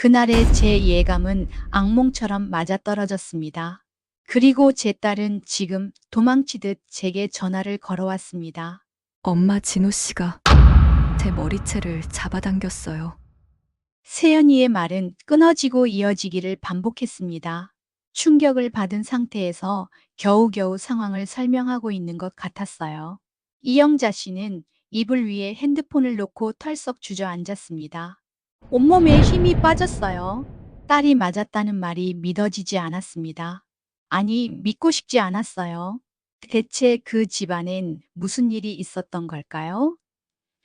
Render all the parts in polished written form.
그날의 제 예감은 악몽처럼 맞아떨어졌습니다. 그리고 제 딸은 지금 도망치듯 제게 전화를 걸어왔습니다. 엄마 진호 씨가 제 머리채를 잡아당겼어요. 세연이의 말은 끊어지고 이어지기를 반복했습니다. 충격을 받은 상태에서 겨우겨우 상황을 설명하고 있는 것 같았어요. 이영자 씨는 이불 위에 핸드폰을 놓고 털썩 주저앉았습니다. 온몸에 힘이 빠졌어요. 딸이 맞았다는 말이 믿어지지 않았습니다. 아니, 믿고 싶지 않았어요. 대체 그 집안엔 무슨 일이 있었던 걸까요?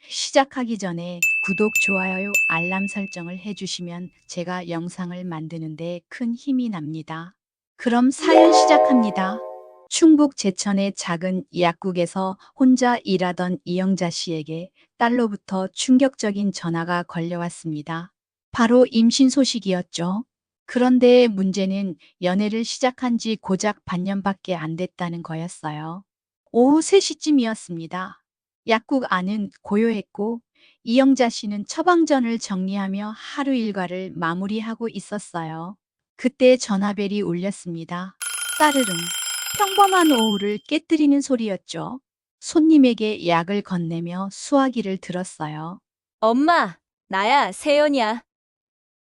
시작하기 전에 구독, 좋아요, 알람 설정을 해주시면 제가 영상을 만드는데 큰 힘이 납니다. 그럼 사연 시작합니다. 충북 제천의 작은 약국에서 혼자 일하던 이영자 씨에게 딸로부터 충격적인 전화가 걸려왔습니다. 바로 임신 소식이었죠. 그런데 문제는 연애를 시작한 지 고작 반년밖에 안 됐다는 거였어요. 오후 3시쯤이었습니다. 약국 안은 고요했고 이영자 씨는 처방전을 정리하며 하루 일과를 마무리하고 있었어요. 그때 전화벨이 울렸습니다. 따르릉. 평범한 오후를 깨뜨리는 소리였죠. 손님에게 약을 건네며 수화기를 들었어요. 엄마, 나야, 세연이야.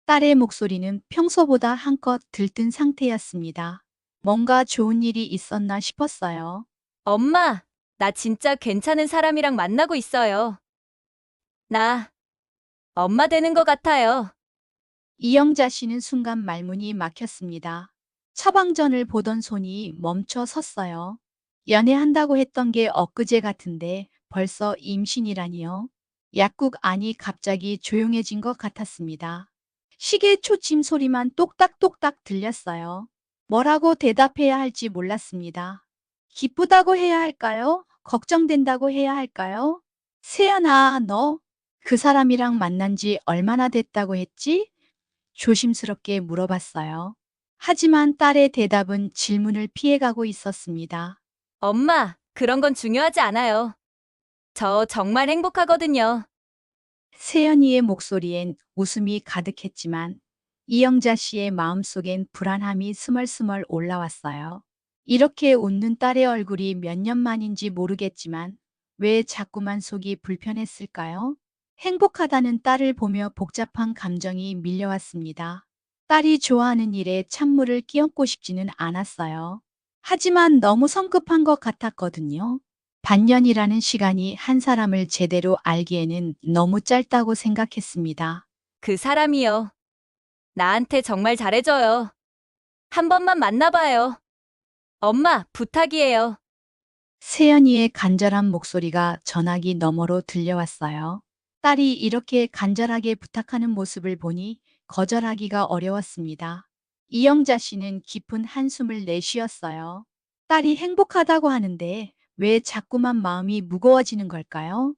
딸의 목소리는 평소보다 한껏 들뜬 상태였습니다. 뭔가 좋은 일이 있었나 싶었어요. 엄마, 나 진짜 괜찮은 사람이랑 만나고 있어요. 나 엄마 되는 것 같아요. 이영자 씨는 순간 말문이 막혔습니다. 처방전을 보던 손이 멈춰 섰어요. 연애한다고 했던 게 엊그제 같은데 벌써 임신이라니요. 약국 안이 갑자기 조용해진 것 같았습니다. 시계 초침 소리만 똑딱똑딱 들렸어요. 뭐라고 대답해야 할지 몰랐습니다. 기쁘다고 해야 할까요? 걱정된다고 해야 할까요? 세연아, 너 그 사람이랑 만난 지 얼마나 됐다고 했지? 조심스럽게 물어봤어요. 하지만 딸의 대답은 질문을 피해가고 있었습니다. 엄마, 그런 건 중요하지 않아요. 저 정말 행복하거든요. 세연이의 목소리엔 웃음이 가득했지만 이영자 씨의 마음속엔 불안함이 스멀스멀 올라왔어요. 이렇게 웃는 딸의 얼굴이 몇 년 만인지 모르겠지만 왜 자꾸만 속이 불편했을까요? 행복하다는 딸을 보며 복잡한 감정이 밀려왔습니다. 딸이 좋아하는 일에 찬물을 끼얹고 싶지는 않았어요. 하지만 너무 성급한 것 같았거든요. 반년이라는 시간이 한 사람을 제대로 알기에는 너무 짧다고 생각했습니다. 그 사람이요. 나한테 정말 잘해줘요. 한 번만 만나봐요. 엄마, 부탁이에요. 세연이의 간절한 목소리가 전화기 너머로 들려왔어요. 딸이 이렇게 간절하게 부탁하는 모습을 보니 거절하기가 어려웠습니다. 이영자 씨는 깊은 한숨을 내쉬었어요. 딸이 행복하다고 하는데 왜 자꾸만 마음이 무거워지는 걸까요?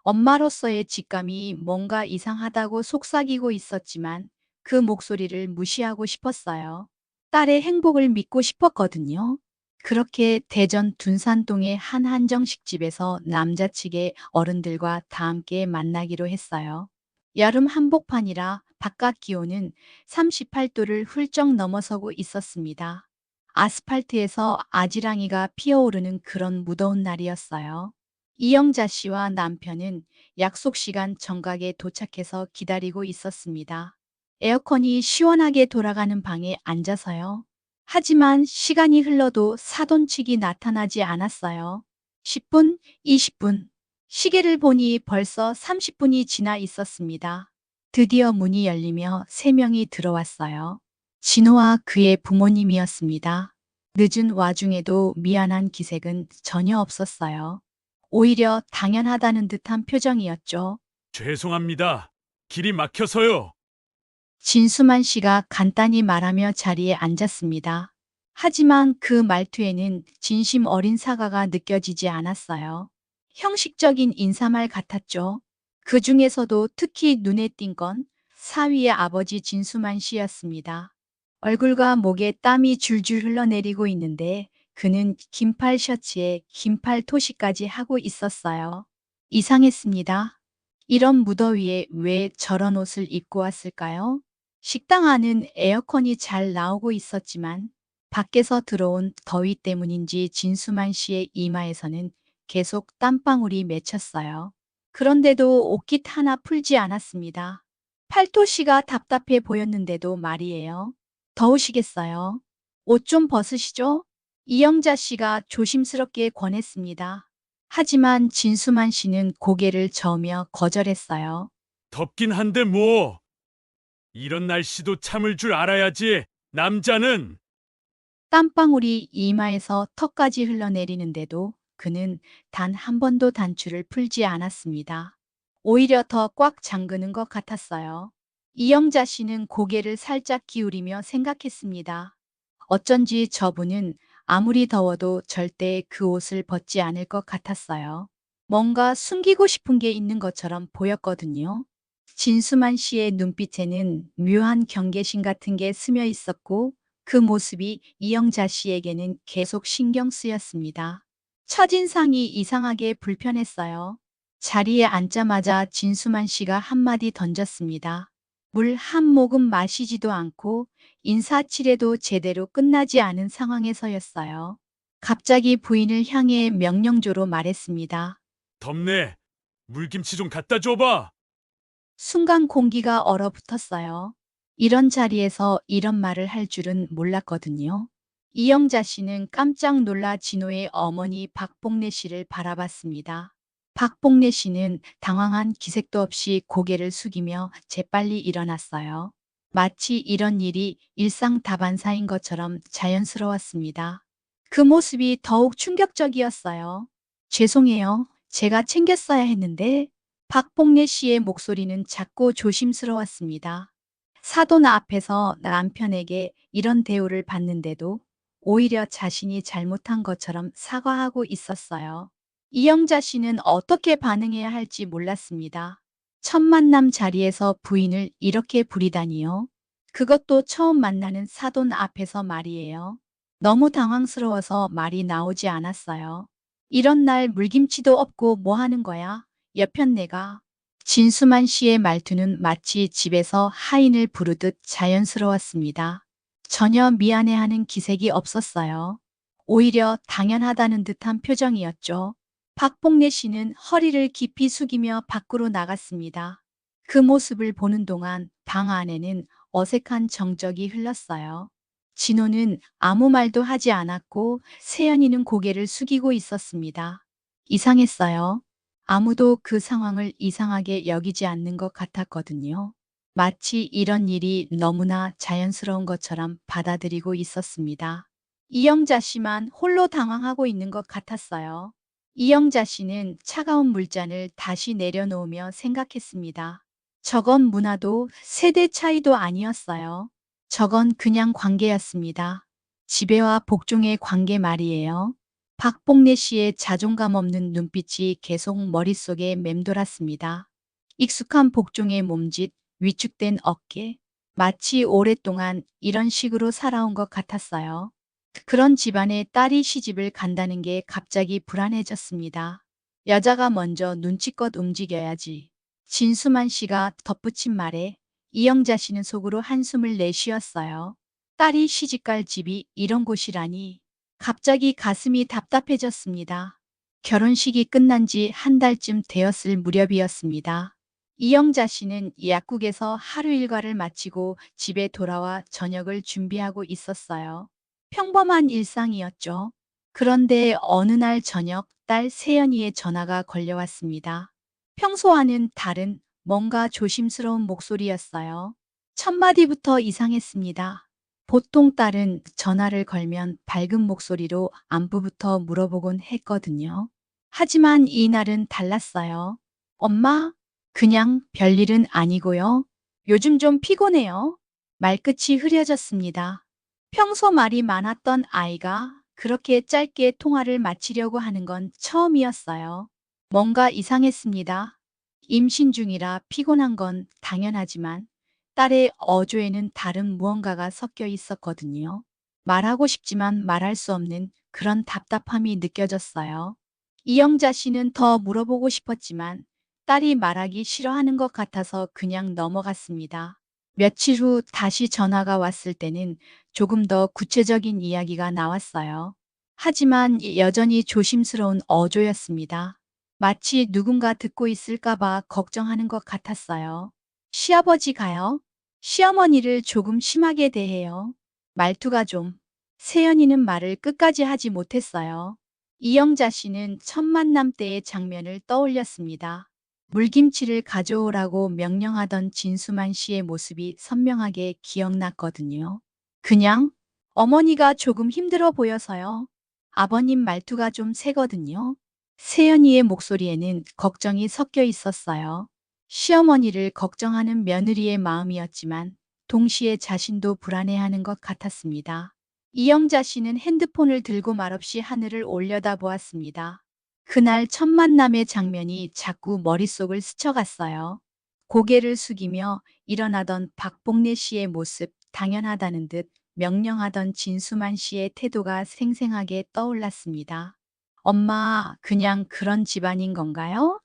엄마로서의 직감이 뭔가 이상하다고 속삭이고 있었지만 그 목소리를 무시하고 싶었어요. 딸의 행복을 믿고 싶었거든요. 그렇게 대전 둔산동의 한 한정식 집에서 남자 측의 어른들과 다 함께 만나기로 했어요. 여름 한복판이라 바깥 기온은 38도를 훌쩍 넘어서고 있었습니다. 아스팔트에서 아지랑이가 피어오르는 그런 무더운 날이었어요. 이영자 씨와 남편은 약속 시간 정각에 도착해서 기다리고 있었습니다. 에어컨이 시원하게 돌아가는 방에 앉아서요. 하지만 시간이 흘러도 사돈칙이 나타나지 않았어요. 10분, 20분. 시계를 보니 벌써 30분이 지나 있었습니다. 드디어 문이 열리며 세 명이 들어왔어요. 진호와 그의 부모님이었습니다. 늦은 와중에도 미안한 기색은 전혀 없었어요. 오히려 당연하다는 듯한 표정이었죠. 죄송합니다. 길이 막혀서요. 진수만 씨가 간단히 말하며 자리에 앉았습니다. 하지만 그 말투에는 진심 어린 사과가 느껴지지 않았어요. 형식적인 인사말 같았죠. 그 중에서도 특히 눈에 띈 건 사위의 아버지 진수만 씨였습니다. 얼굴과 목에 땀이 줄줄 흘러내리고 있는데 그는 긴팔 셔츠에 긴팔 토시까지 하고 있었어요. 이상했습니다. 이런 무더위에 왜 저런 옷을 입고 왔을까요? 식당 안은 에어컨이 잘 나오고 있었지만 밖에서 들어온 더위 때문인지 진수만 씨의 이마에서는 계속 땀방울이 맺혔어요. 그런데도 옷깃 하나 풀지 않았습니다. 팔토 씨가 답답해 보였는데도 말이에요. 더우시겠어요? 옷 좀 벗으시죠? 이영자 씨가 조심스럽게 권했습니다. 하지만 진수만 씨는 고개를 저으며 거절했어요. 덥긴 한데 뭐. 이런 날씨도 참을 줄 알아야지. 남자는. 땀방울이 이마에서 턱까지 흘러내리는데도 그는 단 한 번도 단추를 풀지 않았습니다. 오히려 더 꽉 잠그는 것 같았어요. 이영자 씨는 고개를 살짝 기울이며 생각했습니다. 어쩐지 저분은 아무리 더워도 절대 그 옷을 벗지 않을 것 같았어요. 뭔가 숨기고 싶은 게 있는 것처럼 보였거든요. 진수만 씨의 눈빛에는 묘한 경계심 같은 게 스며 있었고 그 모습이 이영자 씨에게는 계속 신경 쓰였습니다. 첫인상이 이상하게 불편했어요. 자리에 앉자마자 진수만 씨가 한마디 던졌습니다. 물 한 모금 마시지도 않고 인사치레도 제대로 끝나지 않은 상황에서였어요. 갑자기 부인을 향해 명령조로 말했습니다. 덥네. 물김치 좀 갖다 줘봐. 순간 공기가 얼어붙었어요. 이런 자리에서 이런 말을 할 줄은 몰랐거든요. 이영자 씨는 깜짝 놀라 진호의 어머니 박봉래 씨를 바라봤습니다. 박봉래 씨는 당황한 기색도 없이 고개를 숙이며 재빨리 일어났어요. 마치 이런 일이 일상다반사인 것처럼 자연스러웠습니다. 그 모습이 더욱 충격적이었어요. 죄송해요. 제가 챙겼어야 했는데 박봉래 씨의 목소리는 작고 조심스러웠습니다. 사돈 앞에서 남편에게 이런 대우를 받는데도 오히려 자신이 잘못한 것처럼 사과하고 있었어요. 이영자 씨는 어떻게 반응해야 할지 몰랐습니다. 첫 만남 자리에서 부인을 이렇게 부리다니요. 그것도 처음 만나는 사돈 앞에서 말이에요. 너무 당황스러워서 말이 나오지 않았어요. 이런 날 물김치도 없고 뭐 하는 거야? 옆편 내가. 진수만 씨의 말투는 마치 집에서 하인을 부르듯 자연스러웠습니다. 전혀 미안해하는 기색이 없었어요. 오히려 당연하다는 듯한 표정이었죠. 박봉래 씨는 허리를 깊이 숙이며 밖으로 나갔습니다. 그 모습을 보는 동안 방 안에는 어색한 정적이 흘렀어요. 진호는 아무 말도 하지 않았고 세연이는 고개를 숙이고 있었습니다. 이상했어요. 아무도 그 상황을 이상하게 여기지 않는 것 같았거든요. 마치 이런 일이 너무나 자연스러운 것처럼 받아들이고 있었습니다. 이영자 씨만 홀로 당황하고 있는 것 같았어요. 이영자 씨는 차가운 물잔을 다시 내려놓으며 생각했습니다. 저건 문화도 세대 차이도 아니었어요. 저건 그냥 관계였습니다. 지배와 복종의 관계 말이에요. 박봉래 씨의 자존감 없는 눈빛이 계속 머릿속에 맴돌았습니다. 익숙한 복종의 몸짓, 위축된 어깨, 마치 오랫동안 이런 식으로 살아온 것 같았어요. 그런 집안에 딸이 시집을 간다는 게 갑자기 불안해졌습니다. 여자가 먼저 눈치껏 움직여야지. 진수만 씨가 덧붙인 말에 이영자 씨는 속으로 한숨을 내쉬었어요. 딸이 시집갈 집이 이런 곳이라니. 갑자기 가슴이 답답해졌습니다. 결혼식이 끝난 지 한 달쯤 되었을 무렵이었습니다. 이영자 씨는 약국에서 하루 일과를 마치고 집에 돌아와 저녁을 준비하고 있었어요. 평범한 일상이었죠. 그런데 어느 날 저녁 딸 세연이의 전화가 걸려왔습니다. 평소와는 다른 뭔가 조심스러운 목소리였어요. 첫 마디부터 이상했습니다. 보통 딸은 전화를 걸면 밝은 목소리로 안부부터 물어보곤 했거든요. 하지만 이날은 달랐어요. 엄마, 그냥 별일은 아니고요. 요즘 좀 피곤해요. 말끝이 흐려졌습니다. 평소 말이 많았던 아이가 그렇게 짧게 통화를 마치려고 하는 건 처음이었어요. 뭔가 이상했습니다. 임신 중이라 피곤한 건 당연하지만 딸의 어조에는 다른 무언가가 섞여 있었거든요. 말하고 싶지만 말할 수 없는 그런 답답함이 느껴졌어요. 이영자 씨는 더 물어보고 싶었지만 딸이 말하기 싫어하는 것 같아서 그냥 넘어갔습니다. 며칠 후 다시 전화가 왔을 때는 조금 더 구체적인 이야기가 나왔어요. 하지만 여전히 조심스러운 어조였습니다. 마치 누군가 듣고 있을까봐 걱정하는 것 같았어요. 시아버지가요? 시어머니를 조금 심하게 대해요. 말투가 좀. 세연이는 말을 끝까지 하지 못했어요. 이영자 씨는 첫 만남 때의 장면을 떠올렸습니다. 물김치를 가져오라고 명령하던 진수만 씨의 모습이 선명하게 기억났거든요. 그냥 어머니가 조금 힘들어 보여서요. 아버님 말투가 좀 세거든요. 세연이의 목소리에는 걱정이 섞여 있었어요. 시어머니를 걱정하는 며느리의 마음이었지만 동시에 자신도 불안해하는 것 같았습니다. 이영자 씨는 핸드폰을 들고 말없이 하늘을 올려다보았습니다. 그날 첫 만남의 장면이 자꾸 머릿속을 스쳐갔어요. 고개를 숙이며 일어나던 박복래 씨의 모습, 당연하다는 듯 명령하던 진수만 씨의 태도가 생생하게 떠올랐습니다. 엄마, 그냥 그런 집안인 건가요?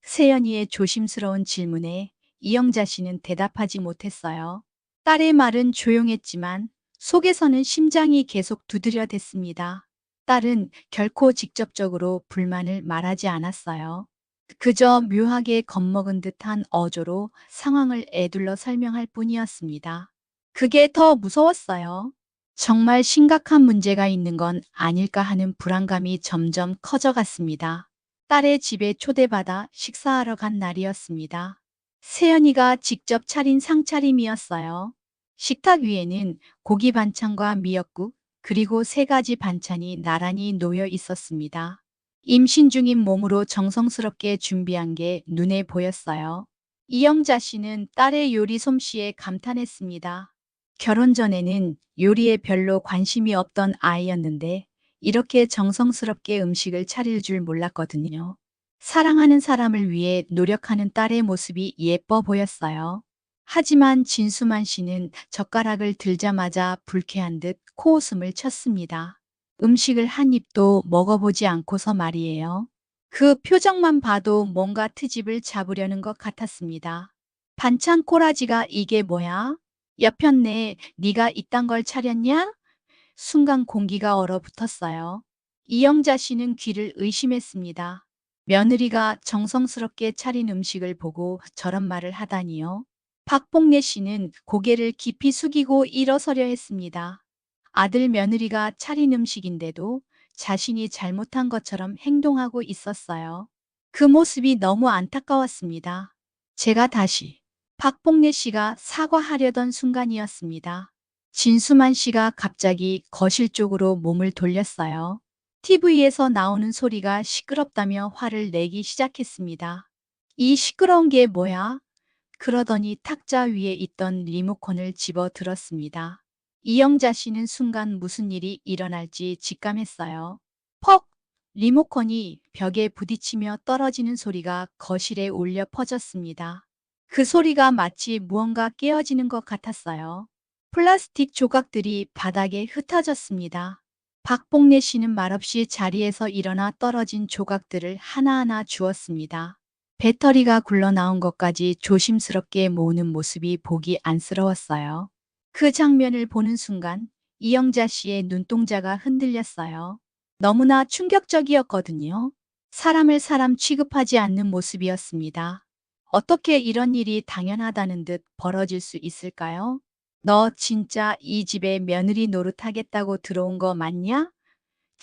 세연이의 조심스러운 질문에 이영자 씨는 대답하지 못했어요. 딸의 말은 조용했지만 속에서는 심장이 계속 두드려댔습니다. 딸은 결코 직접적으로 불만을 말하지 않았어요. 그저 묘하게 겁먹은 듯한 어조로 상황을 에둘러 설명할 뿐이었습니다. 그게 더 무서웠어요. 정말 심각한 문제가 있는 건 아닐까 하는 불안감이 점점 커져갔습니다. 딸의 집에 초대받아 식사하러 간 날이었습니다. 세연이가 직접 차린 상차림이었어요. 식탁 위에는 고기 반찬과 미역국, 그리고 3가지 반찬이 나란히 놓여 있었습니다. 임신 중인 몸으로 정성스럽게 준비한 게 눈에 보였어요. 이영자 씨는 딸의 요리 솜씨에 감탄했습니다. 결혼 전에는 요리에 별로 관심이 없던 아이였는데 이렇게 정성스럽게 음식을 차릴 줄 몰랐거든요. 사랑하는 사람을 위해 노력하는 딸의 모습이 예뻐 보였어요. 하지만 진수만 씨는 젓가락을 들자마자 불쾌한 듯 코웃음을 쳤습니다. 음식을 한 입도 먹어보지 않고서 말이에요. 그 표정만 봐도 뭔가 트집을 잡으려는 것 같았습니다. 반찬 꼬라지가 이게 뭐야? 여편네, 네가 이딴 걸 차렸냐? 순간 공기가 얼어붙었어요. 이영자 씨는 귀를 의심했습니다. 며느리가 정성스럽게 차린 음식을 보고 저런 말을 하다니요. 박복래 씨는 고개를 깊이 숙이고 일어서려 했습니다. 아들 며느리가 차린 음식인데도 자신이 잘못한 것처럼 행동하고 있었어요. 그 모습이 너무 안타까웠습니다. 제가 다시 박복래 씨가 사과하려던 순간이었습니다. 진수만 씨가 갑자기 거실 쪽으로 몸을 돌렸어요. TV에서 나오는 소리가 시끄럽다며 화를 내기 시작했습니다. 이 시끄러운 게 뭐야? 그러더니 탁자 위에 있던 리모컨을 집어 들었습니다. 이영자 씨는 순간 무슨 일이 일어날지 직감했어요. 퍽! 리모컨이 벽에 부딪히며 떨어지는 소리가 거실에 울려 퍼졌습니다. 그 소리가 마치 무언가 깨어지는 것 같았어요. 플라스틱 조각들이 바닥에 흩어졌습니다. 박복래 씨는 말없이 자리에서 일어나 떨어진 조각들을 하나하나 주었습니다. 배터리가 굴러나온 것까지 조심스럽게 모으는 모습이 보기 안쓰러웠어요. 그 장면을 보는 순간 이영자 씨의 눈동자가 흔들렸어요. 너무나 충격적이었거든요. 사람을 사람 취급하지 않는 모습이었습니다. 어떻게 이런 일이 당연하다는 듯 벌어질 수 있을까요? 너 진짜 이 집에 며느리 노릇하겠다고 들어온 거 맞냐?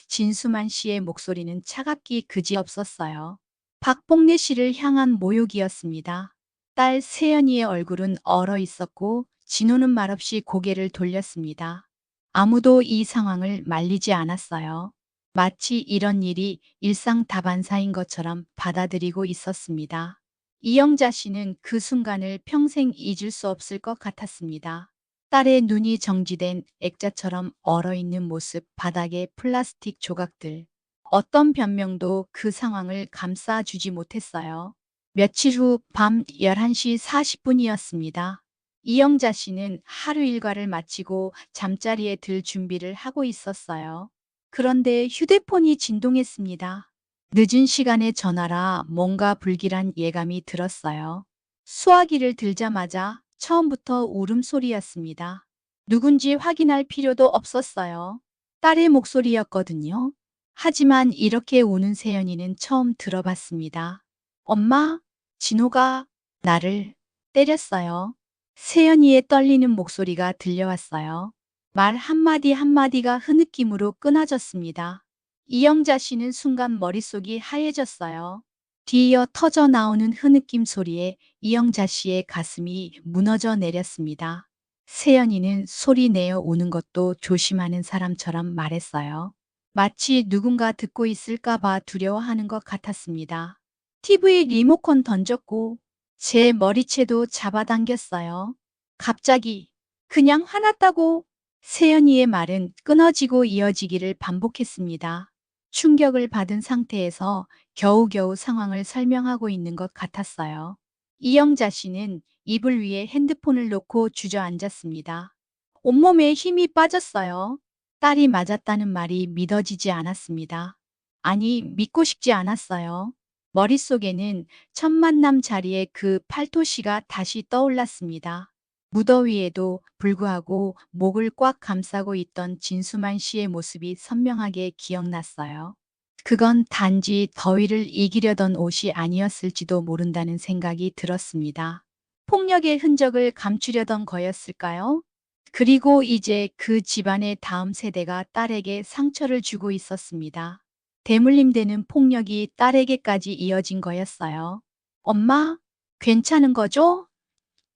진수만 씨의 목소리는 차갑기 그지없었어요. 박복래 씨를 향한 모욕이었습니다. 딸 세연이의 얼굴은 얼어 있었고 진호는 말없이 고개를 돌렸습니다. 아무도 이 상황을 말리지 않았어요. 마치 이런 일이 일상다반사인 것처럼 받아들이고 있었습니다. 이영자 씨는 그 순간을 평생 잊을 수 없을 것 같았습니다. 딸의 눈이 정지된 액자처럼 얼어있는 모습, 바닥에 플라스틱 조각들. 어떤 변명도 그 상황을 감싸주지 못했어요. 며칠 후 밤 11시 40분이었습니다. 이영자 씨는 하루 일과를 마치고 잠자리에 들 준비를 하고 있었어요. 그런데 휴대폰이 진동했습니다. 늦은 시간에 전화라 뭔가 불길한 예감이 들었어요. 수화기를 들자마자 처음부터 울음소리였습니다. 누군지 확인할 필요도 없었어요. 딸의 목소리였거든요. 하지만 이렇게 우는 세연이는 처음 들어봤습니다. 엄마, 진호가 나를 때렸어요. 세연이의 떨리는 목소리가 들려왔어요. 말 한마디 한마디가 흐느낌으로 끊어졌습니다. 이영자 씨는 순간 머릿속이 하얘졌어요. 뒤이어 터져 나오는 흐느낌 소리에 이영자 씨의 가슴이 무너져 내렸습니다. 세연이는 소리 내어 우는 것도 조심하는 사람처럼 말했어요. 마치 누군가 듣고 있을까봐 두려워하는 것 같았습니다. TV 리모컨 던졌고 제 머리채도 잡아당겼어요. 갑자기 그냥 화났다고. 세연이의 말은 끊어지고 이어지기를 반복했습니다. 충격을 받은 상태에서 겨우겨우 상황을 설명하고 있는 것 같았어요. 이영자 씨는 이불 위에 핸드폰을 놓고 주저앉았습니다. 온몸에 힘이 빠졌어요. 딸이 맞았다는 말이 믿어지지 않았습니다. 아니, 믿고 싶지 않았어요. 머릿속에는 첫 만남 자리의 그 팔토시가 다시 떠올랐습니다. 무더위에도 불구하고 목을 꽉 감싸고 있던 진수만 씨의 모습이 선명하게 기억났어요. 그건 단지 더위를 이기려던 옷이 아니었을지도 모른다는 생각이 들었습니다. 폭력의 흔적을 감추려던 거였을까요? 그리고 이제 그 집안의 다음 세대가 딸에게 상처를 주고 있었습니다. 대물림되는 폭력이 딸에게까지 이어진 거였어요. 엄마, 괜찮은 거죠?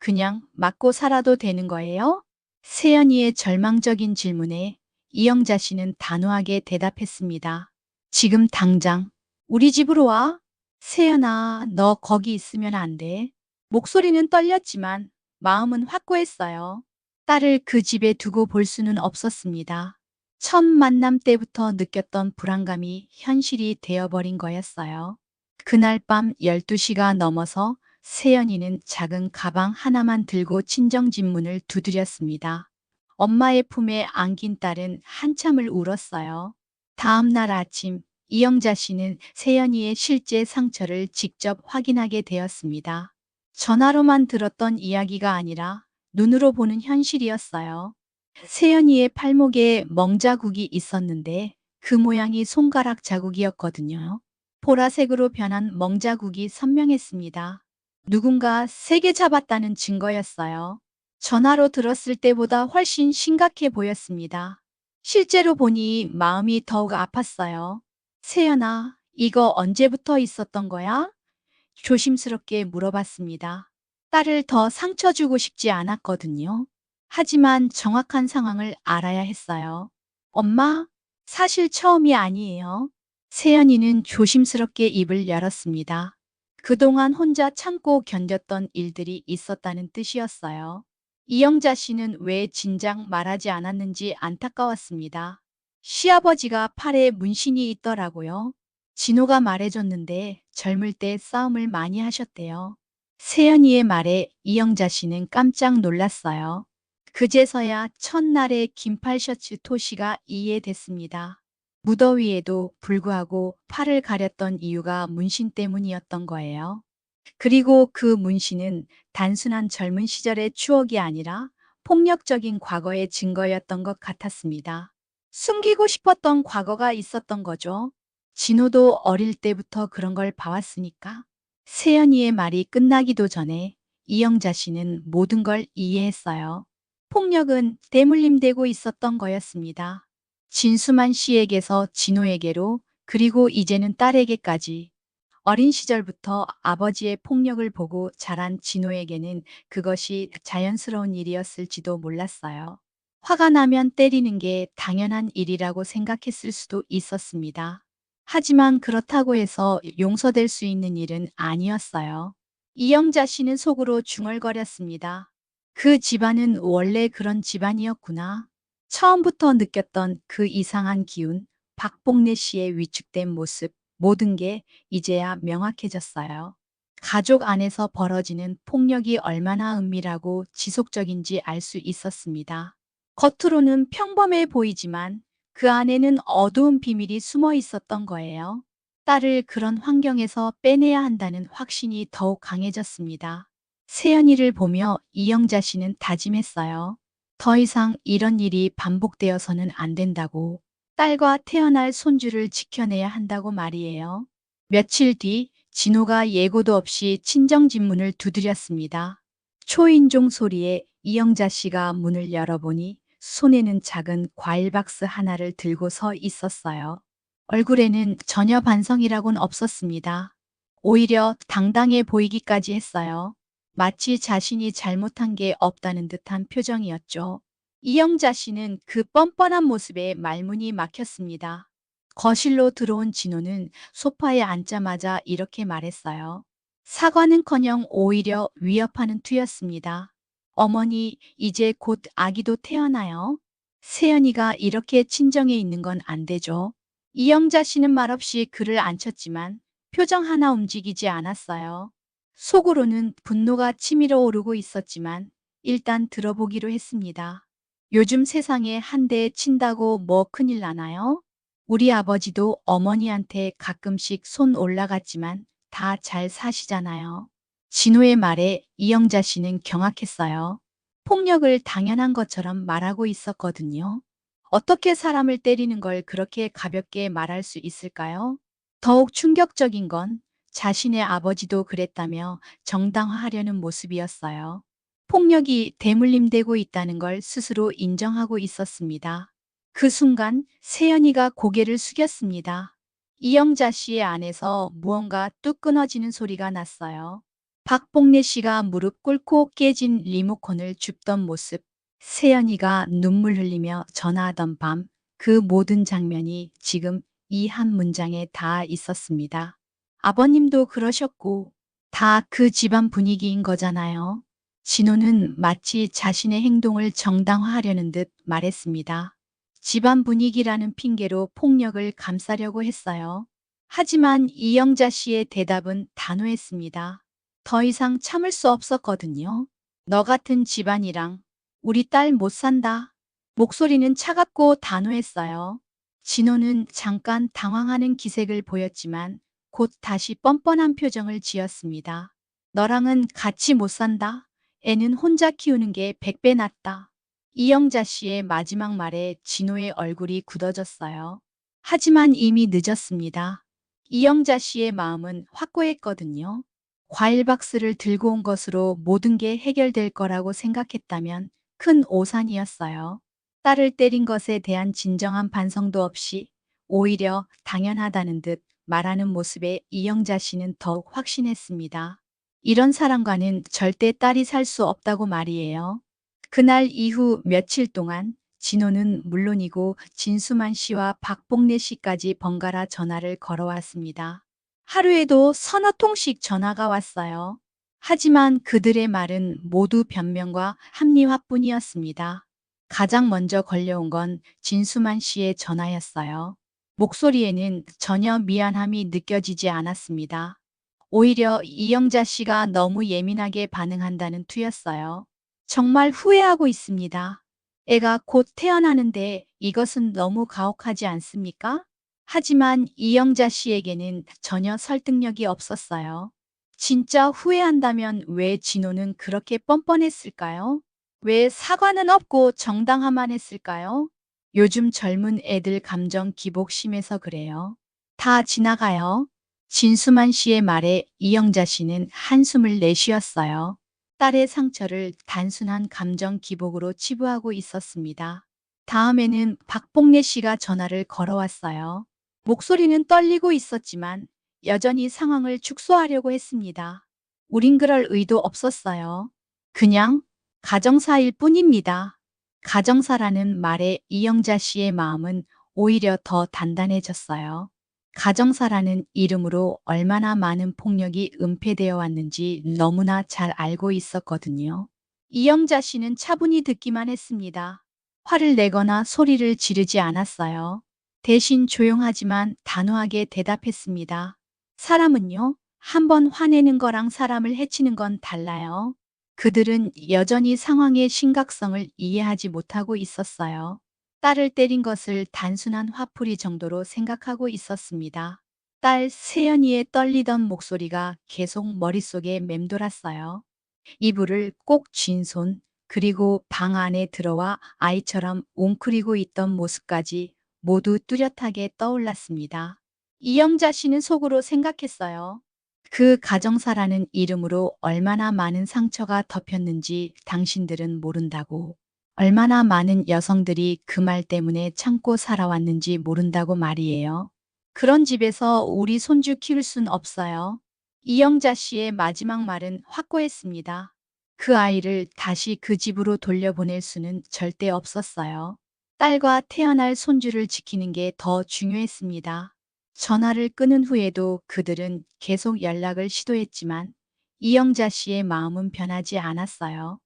그냥 맞고 살아도 되는 거예요? 세연이의 절망적인 질문에 이영자 씨는 단호하게 대답했습니다. 지금 당장 우리 집으로 와. 세연아, 너 거기 있으면 안 돼. 목소리는 떨렸지만 마음은 확고했어요. 딸을 그 집에 두고 볼 수는 없었습니다. 첫 만남 때부터 느꼈던 불안감이 현실이 되어버린 거였어요. 그날 밤 12시가 넘어서 세연이는 작은 가방 하나만 들고 친정집 문을 두드렸습니다. 엄마의 품에 안긴 딸은 한참을 울었어요. 다음 날 아침 이영자 씨는 세연이의 실제 상처를 직접 확인하게 되었습니다. 전화로만 들었던 이야기가 아니라 눈으로 보는 현실이었어요. 세연이의 팔목에 멍자국이 있었는데 그 모양이 손가락 자국이었거든요. 보라색으로 변한 멍자국이 선명했습니다. 누군가 세게 잡았다는 증거였어요. 전화로 들었을 때보다 훨씬 심각해 보였습니다. 실제로 보니 마음이 더욱 아팠어요. 세연아, 이거 언제부터 있었던 거야? 조심스럽게 물어봤습니다. 딸을 더 상처 주고 싶지 않았거든요. 하지만 정확한 상황을 알아야 했어요. 엄마, 사실 처음이 아니에요. 세연이는 조심스럽게 입을 열었습니다. 그동안 혼자 참고 견뎠던 일들이 있었다는 뜻이었어요. 이영자 씨는 왜 진작 말하지 않았는지 안타까웠습니다. 시아버지가 팔에 문신이 있더라고요. 진호가 말해줬는데 젊을 때 싸움을 많이 하셨대요. 세연이의 말에 이영자 씨는 깜짝 놀랐어요. 그제서야 첫날의 긴팔 셔츠 토시가 이해됐습니다. 무더위에도 불구하고 팔을 가렸던 이유가 문신 때문이었던 거예요. 그리고 그 문신은 단순한 젊은 시절의 추억이 아니라 폭력적인 과거의 증거였던 것 같았습니다. 숨기고 싶었던 과거가 있었던 거죠. 진호도 어릴 때부터 그런 걸 봐왔으니까. 세연이의 말이 끝나기도 전에 이영자 씨는 모든 걸 이해했어요. 폭력은 대물림되고 있었던 거였습니다. 진수만 씨에게서 진호에게로 그리고 이제는 딸에게까지. 어린 시절부터 아버지의 폭력을 보고 자란 진호에게는 그것이 자연스러운 일이었을지도 몰랐어요. 화가 나면 때리는 게 당연한 일이라고 생각했을 수도 있었습니다. 하지만 그렇다고 해서 용서될 수 있는 일은 아니었어요. 이영자 씨는 속으로 중얼거렸습니다. 그 집안은 원래 그런 집안이었구나. 처음부터 느꼈던 그 이상한 기운, 박복래 씨의 위축된 모습, 모든 게 이제야 명확해졌어요. 가족 안에서 벌어지는 폭력이 얼마나 은밀하고 지속적인지 알 수 있었습니다. 겉으로는 평범해 보이지만 그 안에는 어두운 비밀이 숨어 있었던 거예요. 딸을 그런 환경에서 빼내야 한다는 확신이 더욱 강해졌습니다. 세연이를 보며 이영자 씨는 다짐했어요. 더 이상 이런 일이 반복되어서는 안 된다고. 딸과 태어날 손주를 지켜내야 한다고 말이에요. 며칠 뒤 진호가 예고도 없이 친정집문을 두드렸습니다. 초인종 소리에 이영자 씨가 문을 열어보니 손에는 작은 과일 박스 하나를 들고 서 있었어요. 얼굴에는 전혀 반성이라곤 없었습니다. 오히려 당당해 보이기까지 했어요. 마치 자신이 잘못한 게 없다는 듯한 표정이었죠. 이영자 씨는 그 뻔뻔한 모습에 말문이 막혔습니다. 거실로 들어온 진호는 소파에 앉자마자 이렇게 말했어요. 사과는커녕 오히려 위협하는 투였습니다. 어머니, 이제 곧 아기도 태어나요. 세연이가 이렇게 친정에 있는 건 안 되죠. 이영자 씨는 말없이 그를 앉혔지만 표정 하나 움직이지 않았어요. 속으로는 분노가 치밀어 오르고 있었지만 일단 들어보기로 했습니다. 요즘 세상에 한 대 친다고 뭐 큰일 나나요? 우리 아버지도 어머니한테 가끔씩 손 올라갔지만 다 잘 사시잖아요. 진호의 말에 이영자 씨는 경악했어요. 폭력을 당연한 것처럼 말하고 있었거든요. 어떻게 사람을 때리는 걸 그렇게 가볍게 말할 수 있을까요? 더욱 충격적인 건 자신의 아버지도 그랬다며 정당화하려는 모습이었어요. 폭력이 대물림되고 있다는 걸 스스로 인정하고 있었습니다. 그 순간 세연이가 고개를 숙였습니다. 이영자 씨의 안에서 무언가 뚝 끊어지는 소리가 났어요. 박복래 씨가 무릎 꿇고 깨진 리모컨을 줍던 모습, 세연이가 눈물 흘리며 전화하던 밤, 그 모든 장면이 지금 이 한 문장에 다 있었습니다. 아버님도 그러셨고, 다 그 집안 분위기인 거잖아요. 진호는 마치 자신의 행동을 정당화하려는 듯 말했습니다. 집안 분위기라는 핑계로 폭력을 감싸려고 했어요. 하지만 이영자 씨의 대답은 단호했습니다. 더 이상 참을 수 없었거든요. 너 같은 집안이랑 우리 딸 못 산다. 목소리는 차갑고 단호했어요. 진호는 잠깐 당황하는 기색을 보였지만 곧 다시 뻔뻔한 표정을 지었습니다. 너랑은 같이 못 산다. 애는 혼자 키우는 게 100배 낫다. 이영자 씨의 마지막 말에 진호의 얼굴이 굳어졌어요. 하지만 이미 늦었습니다. 이영자 씨의 마음은 확고했거든요. 과일 박스를 들고 온 것으로 모든 게 해결될 거라고 생각했다면 큰 오산이었어요. 딸을 때린 것에 대한 진정한 반성도 없이 오히려 당연하다는 듯 말하는 모습에 이영자 씨는 더욱 확신했습니다. 이런 사람과는 절대 딸이 살 수 없다고 말이에요. 그날 이후 며칠 동안 진호는 물론이고 진수만 씨와 박복래 씨까지 번갈아 전화를 걸어왔습니다. 하루에도 서너 통씩 전화가 왔어요. 하지만 그들의 말은 모두 변명과 합리화뿐이었습니다. 가장 먼저 걸려온 건 진수만 씨의 전화였어요. 목소리에는 전혀 미안함이 느껴지지 않았습니다. 오히려 이영자 씨가 너무 예민하게 반응한다는 투였어요. 정말 후회하고 있습니다. 애가 곧 태어나는데 이것은 너무 가혹하지 않습니까? 하지만 이영자 씨에게는 전혀 설득력이 없었어요. 진짜 후회한다면 왜 진호는 그렇게 뻔뻔했을까요? 왜 사과는 없고 정당화만 했을까요? 요즘 젊은 애들 감정 기복 심해서 그래요. 다 지나가요. 진수만 씨의 말에 이영자 씨는 한숨을 내쉬었어요. 딸의 상처를 단순한 감정 기복으로 치부하고 있었습니다. 다음에는 박복래 씨가 전화를 걸어왔어요. 목소리는 떨리고 있었지만 여전히 상황을 축소하려고 했습니다. 우린 그럴 의도 없었어요. 그냥 가정사일 뿐입니다. 가정사라는 말에 이영자 씨의 마음은 오히려 더 단단해졌어요. 가정사라는 이름으로 얼마나 많은 폭력이 은폐되어 왔는지 너무나 잘 알고 있었거든요. 이영자 씨는 차분히 듣기만 했습니다. 화를 내거나 소리를 지르지 않았어요. 대신 조용하지만 단호하게 대답했습니다. 사람은요, 한번 화내는 거랑 사람을 해치는 건 달라요. 그들은 여전히 상황의 심각성을 이해하지 못하고 있었어요. 딸을 때린 것을 단순한 화풀이 정도로 생각하고 있었습니다. 딸 세연이의 떨리던 목소리가 계속 머릿속에 맴돌았어요. 이불을 꼭 쥔 손, 그리고 방 안에 들어와 아이처럼 웅크리고 있던 모습까지 모두 뚜렷하게 떠올랐습니다. 이영자 씨는 속으로 생각했어요. 그 가정사라는 이름으로 얼마나 많은 상처가 덮였는지 당신들은 모른다고. 얼마나 많은 여성들이 그 말 때문에 참고 살아왔는지 모른다고 말이에요. 그런 집에서 우리 손주 키울 순 없어요. 이영자 씨의 마지막 말은 확고했습니다. 그 아이를 다시 그 집으로 돌려보낼 수는 절대 없었어요. 딸과 태어날 손주를 지키는 게 더 중요했습니다. 전화를 끊은 후에도 그들은 계속 연락을 시도했지만 이영자 씨의 마음은 변하지 않았어요.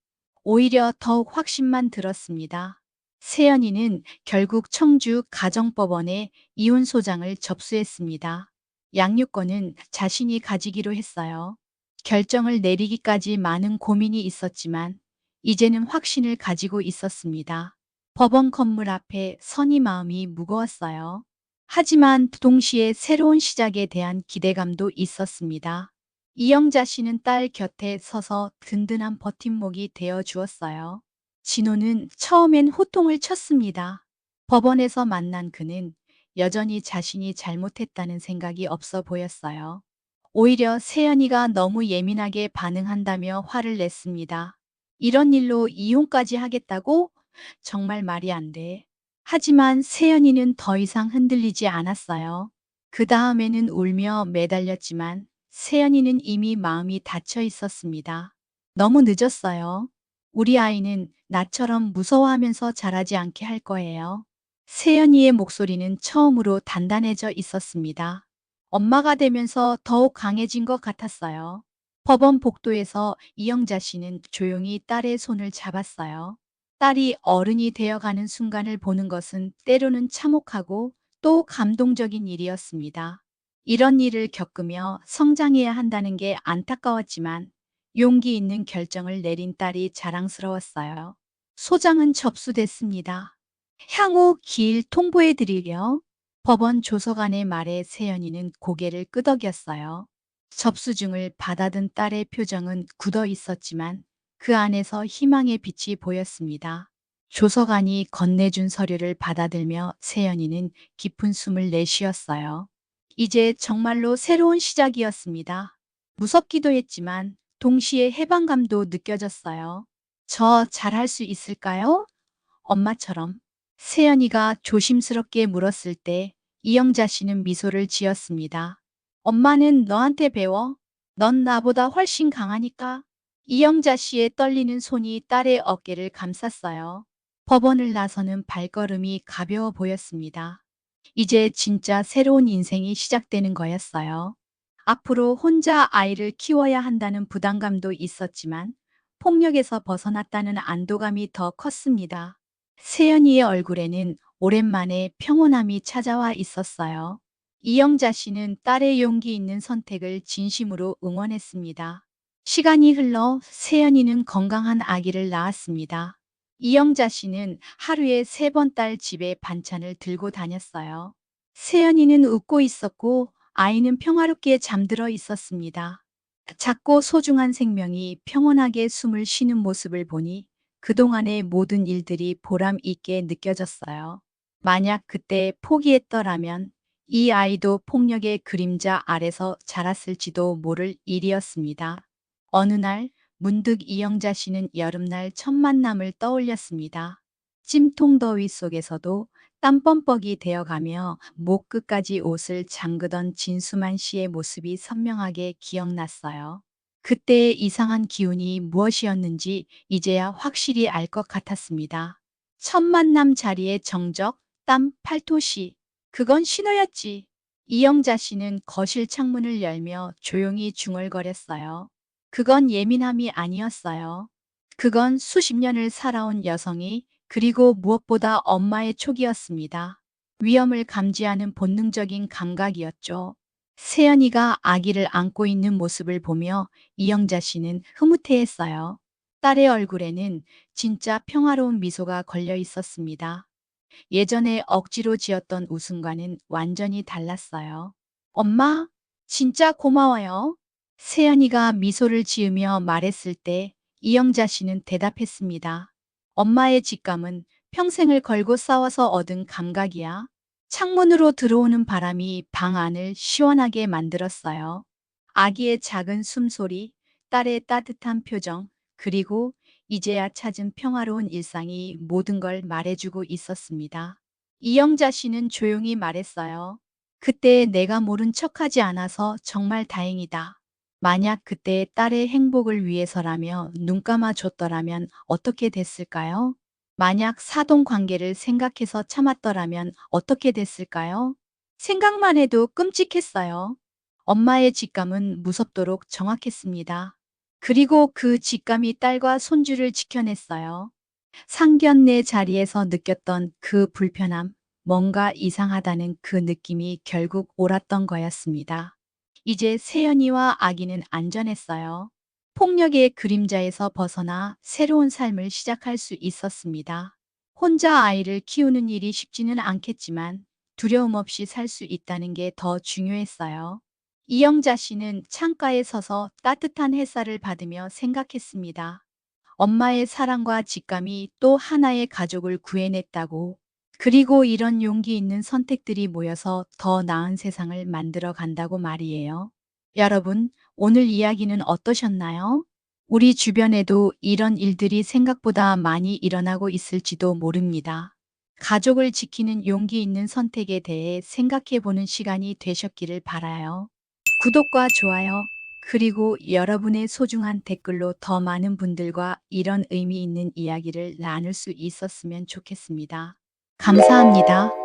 오히려 더욱 확신만 들었습니다. 세연이는 결국 청주 가정법원에 이혼 소장을 접수했습니다. 양육권은 자신이 가지기로 했어요. 결정을 내리기까지 많은 고민이 있었지만 이제는 확신을 가지고 있었습니다. 법원 건물 앞에 선이 마음이 무거웠어요. 하지만 동시에 새로운 시작에 대한 기대감도 있었습니다. 이영자 씨는 딸 곁에 서서 든든한 버팀목이 되어 주었어요. 진호는 처음엔 호통을 쳤습니다. 법원에서 만난 그는 여전히 자신이 잘못했다는 생각이 없어 보였어요. 오히려 세연이가 너무 예민하게 반응한다며 화를 냈습니다. 이런 일로 이혼까지 하겠다고? 정말 말이 안 돼. 하지만 세연이는 더 이상 흔들리지 않았어요. 그 다음에는 울며 매달렸지만 세연이는 이미 마음이 닫혀 있었습니다. 너무 늦었어요. 우리 아이는 나처럼 무서워하면서 자라지 않게 할 거예요. 세연이의 목소리는 처음으로 단단해져 있었습니다. 엄마가 되면서 더욱 강해진 것 같았어요. 법원 복도에서 이영자 씨는 조용히 딸의 손을 잡았어요. 딸이 어른이 되어가는 순간을 보는 것은 때로는 참혹하고 또 감동적인 일이었습니다. 이런 일을 겪으며 성장해야 한다는 게 안타까웠지만 용기 있는 결정을 내린 딸이 자랑스러웠어요. 소장은 접수됐습니다. 향후 기일 통보해 드리려. 법원 조서관의 말에 세연이는 고개를 끄덕였어요. 접수중을 받아든 딸의 표정은 굳어 있었지만 그 안에서 희망의 빛이 보였습니다. 조서관이 건네준 서류를 받아들며 세연이는 깊은 숨을 내쉬었어요. 이제 정말로 새로운 시작이었습니다. 무섭기도 했지만 동시에 해방감도 느껴졌어요. 저 잘할 수 있을까요? 엄마처럼. 세연이가 조심스럽게 물었을 때 이영자 씨는 미소를 지었습니다. 엄마는 너한테 배워. 넌 나보다 훨씬 강하니까. 이영자 씨의 떨리는 손이 딸의 어깨를 감쌌어요. 법원을 나서는 발걸음이 가벼워 보였습니다. 이제 진짜 새로운 인생이 시작되는 거였어요. 앞으로 혼자 아이를 키워야 한다는 부담감도 있었지만 폭력에서 벗어났다는 안도감이 더 컸습니다. 세연이의 얼굴에는 오랜만에 평온함이 찾아와 있었어요. 이영자 씨는 딸의 용기 있는 선택을 진심으로 응원했습니다. 시간이 흘러 세연이는 건강한 아기를 낳았습니다. 이영자 씨는 하루에 3번 딸 집에 반찬을 들고 다녔어요. 세연이는 웃고 있었고 아이는 평화롭게 잠들어 있었습니다. 작고 소중한 생명이 평온하게 숨을 쉬는 모습을 보니 그동안의 모든 일들이 보람 있게 느껴졌어요. 만약 그때 포기했더라면 이 아이도 폭력의 그림자 아래서 자랐을지도 모를 일이었습니다. 어느 날 문득 이영자 씨는 여름날 첫 만남을 떠올렸습니다. 찜통더위 속에서도 땀 뻔뻑이 되어가며 목 끝까지 옷을 잠그던 진수만 씨의 모습이 선명하게 기억났어요. 그때의 이상한 기운이 무엇이었는지 이제야 확실히 알 것 같았습니다. 첫 만남 자리의 정적, 땀, 팔토시. 그건 신호였지. 이영자 씨는 거실 창문을 열며 조용히 중얼거렸어요. 그건 예민함이 아니었어요. 그건 수십 년을 살아온 여성이 그리고 무엇보다 엄마의 촉이었습니다. 위험을 감지하는 본능적인 감각이었죠. 세연이가 아기를 안고 있는 모습을 보며 이영자 씨는 흐뭇해했어요. 딸의 얼굴에는 진짜 평화로운 미소가 걸려 있었습니다. 예전에 억지로 지었던 웃음과는 완전히 달랐어요. 엄마, 진짜 고마워요. 세연이가 미소를 지으며 말했을 때 이영자 씨는 대답했습니다. 엄마의 직감은 평생을 걸고 싸워서 얻은 감각이야. 창문으로 들어오는 바람이 방 안을 시원하게 만들었어요. 아기의 작은 숨소리, 딸의 따뜻한 표정, 그리고 이제야 찾은 평화로운 일상이 모든 걸 말해주고 있었습니다. 이영자 씨는 조용히 말했어요. 그때 내가 모른 척하지 않아서 정말 다행이다. 만약 그때 딸의 행복을 위해서라며 눈 감아 줬더라면 어떻게 됐을까요? 만약 사돈 관계를 생각해서 참았더라면 어떻게 됐을까요? 생각만 해도 끔찍했어요. 엄마의 직감은 무섭도록 정확했습니다. 그리고 그 직감이 딸과 손주를 지켜냈어요. 상견례 자리에서 느꼈던 그 불편함, 뭔가 이상하다는 그 느낌이 결국 옳았던 거였습니다. 이제 세연이와 아기는 안전했어요. 폭력의 그림자에서 벗어나 새로운 삶을 시작할 수 있었습니다. 혼자 아이를 키우는 일이 쉽지는 않겠지만 두려움 없이 살 수 있다는 게 더 중요했어요. 이영자 씨는 창가에 서서 따뜻한 햇살을 받으며 생각했습니다. 엄마의 사랑과 직감이 또 하나의 가족을 구해냈다고. 그리고 이런 용기 있는 선택들이 모여서 더 나은 세상을 만들어 간다고 말이에요. 여러분, 오늘 이야기는 어떠셨나요? 우리 주변에도 이런 일들이 생각보다 많이 일어나고 있을지도 모릅니다. 가족을 지키는 용기 있는 선택에 대해 생각해 보는 시간이 되셨기를 바라요. 구독과 좋아요, 그리고 여러분의 소중한 댓글로 더 많은 분들과 이런 의미 있는 이야기를 나눌 수 있었으면 좋겠습니다. 감사합니다.